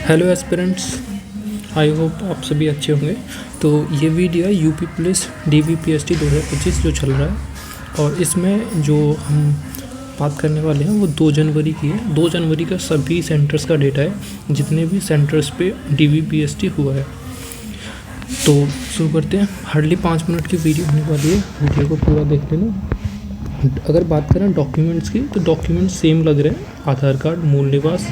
Hello aspirants, I hope आप सभी अच्छे होंगे। तो ये वीडियो है यूपी पुलिस DVPST 2025 जो चल रहा है, और इसमें जो हम बात करने वाले हैं वो 2 जनवरी की है। 2 जनवरी का सभी सेंटर्स का डेटा है, जितने भी सेंटर्स पे DVPST हुआ है। तो शुरू करते हैं। हार्डली 5 मिनट की वीडियो होने वाली है, वीडियो को पूरा देख लेना। अगर बात करें डॉक्यूमेंट्स की, तो डॉक्यूमेंट्स सेम लग रहे हैं। आधार कार्ड, मूल निवास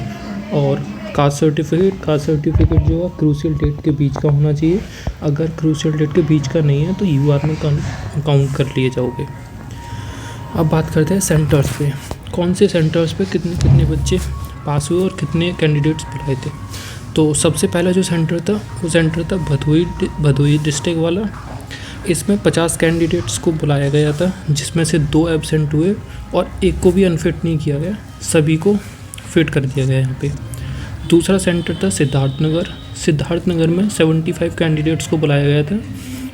और कास्ट सर्टिफिकेट जो है क्रूशियल डेट के बीच का होना चाहिए। अगर क्रूशियल डेट के बीच का नहीं है तो UR में काउंट कर लिए जाओगे। अब बात करते हैं सेंटर्स पे। कौन से सेंटर्स पे कितने बच्चे पास हुए और कितने कैंडिडेट्स बुलाए थे। तो सबसे पहला जो सेंटर था वो सेंटर था भदोही डिस्ट्रिक्ट वाला। इसमें 50 कैंडिडेट्स को बुलाया गया था, जिसमें से 2 एब्सेंट हुए और एक को भी अनफिट नहीं किया गया, सभी को फिट कर दिया गया यहाँ पे। दूसरा सेंटर था सिद्धार्थनगर में 75 कैंडिडेट्स को बुलाया गया था,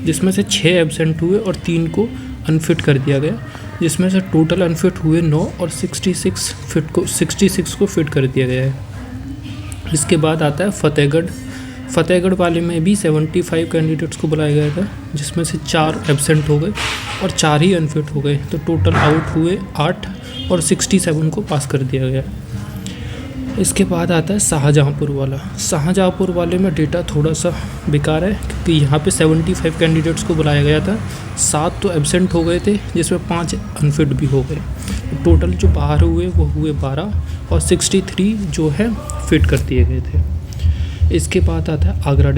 जिसमें से 6 एब्सेंट हुए और 3 को अनफिट कर दिया गया, जिसमें से टोटल अनफिट हुए 9 और 66 को फिट कर दिया गया है। इसके बाद आता है फतेहगढ़ वाले में भी 75 कैंडिडेट्स को बुलाया गया था, जिसमें से 4 एब्सेंट हो गए और 4 ही अनफिट हो गए। तो टोटल आउट हुए 8 और 67 को पास कर दिया गया। इसके बाद आता है शाहजहाँपुर वाले में डेटा थोड़ा सा बेकार है, क्योंकि यहाँ पे 75 कैंडिडेट्स को बुलाया गया था। 7 तो एब्सेंट हो गए थे, जिसमें 5 अनफिट भी हो गए। टोटल जो बाहर हुए वो हुए 12 और 63 जो है फिट कर दिए गए थे। इसके बाद आता है आगरा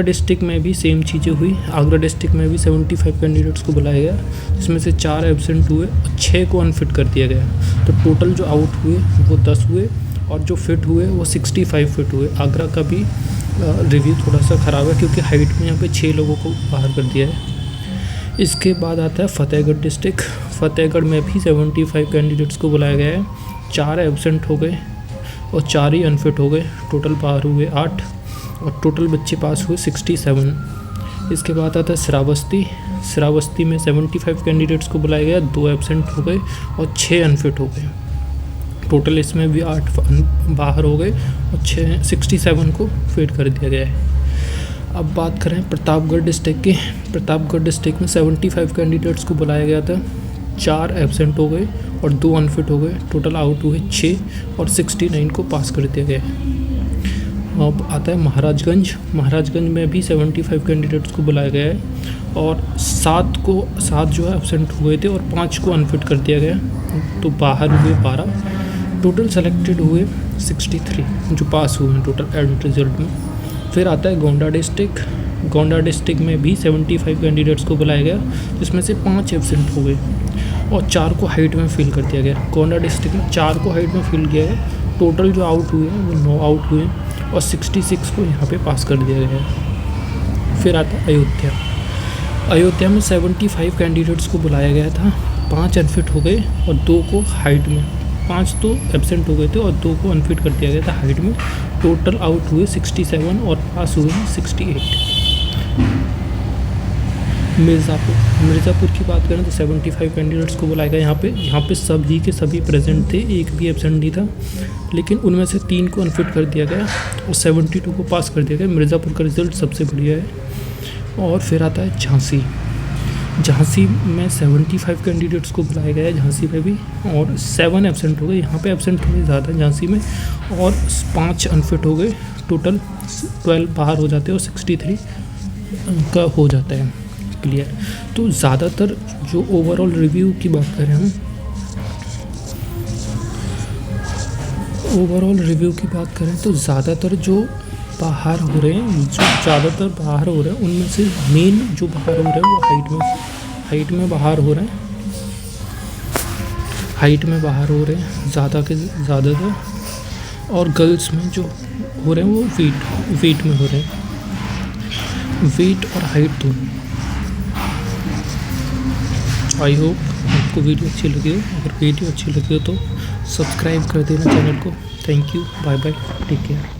डिस्ट्रिक्ट में भी सेम चीज़ें हुई। आगरा डिस्ट्रिक्ट में भी 75 कैंडिडेट्स को बुलाया गया, जिसमें से 4 एब्सेंट हुए और 6 को अनफिट कर दिया गया। तो टोटल जो आउट हुए वो 10 हुए और जो फिट हुए वो 65 फिट हुए। आगरा का भी रिव्यू थोड़ा सा ख़राब है, क्योंकि हाइट में यहाँ पे 6 लोगों को बाहर कर दिया है। इसके बाद आता है फतेहगढ़ में भी 75 कैंडिडेट्स को बुलाया गया है। 4 एब्सेंट हो गए और 4 ही अनफिट हो गए। टोटल बाहर हुए 8 और टोटल बच्चे पास हुए 67। इसके बाद आता है श्रावस्ती में 75 कैंडिडेट्स को बुलाया गया, 2 एब्सेंट हो गए और 6 अनफिट हो गए। टोटल इसमें भी 8 बाहर हो गए और 67 को फिट कर दिया गया है। अब बात करें प्रतापगढ़ डिस्ट्रिक्ट में 75 कैंडिडेट्स को बुलाया गया था। 4 एब्सेंट हो गए और 2 अनफिट हो गए। टोटल आउट हुए 6 और 69 को पास कर दिया गया है। अब आता है महाराजगंज में भी 75 कैंडिडेट्स को बुलाया गया है और 7 जो है एब्सेंट हुए थे और 5 को अनफिट कर दिया गया। तो बाहर हुए 12। टोटल सेलेक्टेड हुए 63 जो पास हुए हैं टोटल एंड रिजल्ट में। फिर आता है गोंडा डिस्ट्रिक्ट में भी 75 कैंडिडेट्स को बुलाया गया, जिसमें से 5 एब्सेंट हो गए और 4 को हाइट में फिल कर दिया गया। गोंडा डिस्ट्रिक्ट में 4 को हाइट में फिल किया गया। टोटल जो आउट हुए हैं वो 9 आउट हुए और 66 को यहाँ पे पास कर दिया गया है। फिर आता है अयोध्या में 75 कैंडिडेट्स को बुलाया गया था। 5 अनफिट हो गए और 2 को हाइट में, 5 तो एब्सेंट हो गए थे और 2 को अनफिट कर दिया गया था हाइट में। टोटल आउट हुए 67 और पास हुए 68। मिर्ज़ापुर की बात करें तो 75 कैंडिडेट्स को बुलाया गया। यहाँ पे सभी के सभी प्रेजेंट थे, एक भी एब्सेंट नहीं था, लेकिन उनमें से 3 को अनफिट कर दिया गया और 72 को पास कर दिया गया। मिर्ज़ापुर का रिज़ल्ट सबसे बढ़िया है। और फिर आता है झांसी में 75 कैंडिडेट्स को बुलाया गया है, झांसी में भी, और 7 एब्सेंट हो गए। यहाँ पे एब्सेंट हुए ज़्यादा झांसी में और 5 अनफिट हो गए। टोटल 12 बाहर हो जाते हैं और 63 का हो जाता है क्लियर। तो ज़्यादातर जो ओवरऑल रिव्यू की बात करें हम, तो ज़्यादातर जो बाहर हो रहे हैं उनमें से मेन जो बाहर हो रहे हैं वो हाइट में बाहर हो रहे हैं ज़्यादातर। और गर्ल्स में जो हो रहे हैं वो वेट में हो रहे हैं, वेट और हाइट दोनों। आई होप आपको वीडियो अच्छी लगी हो। अगर वीडियो अच्छी लगी हो तो सब्सक्राइब कर देना चैनल को। Thank you, bye bye, take care.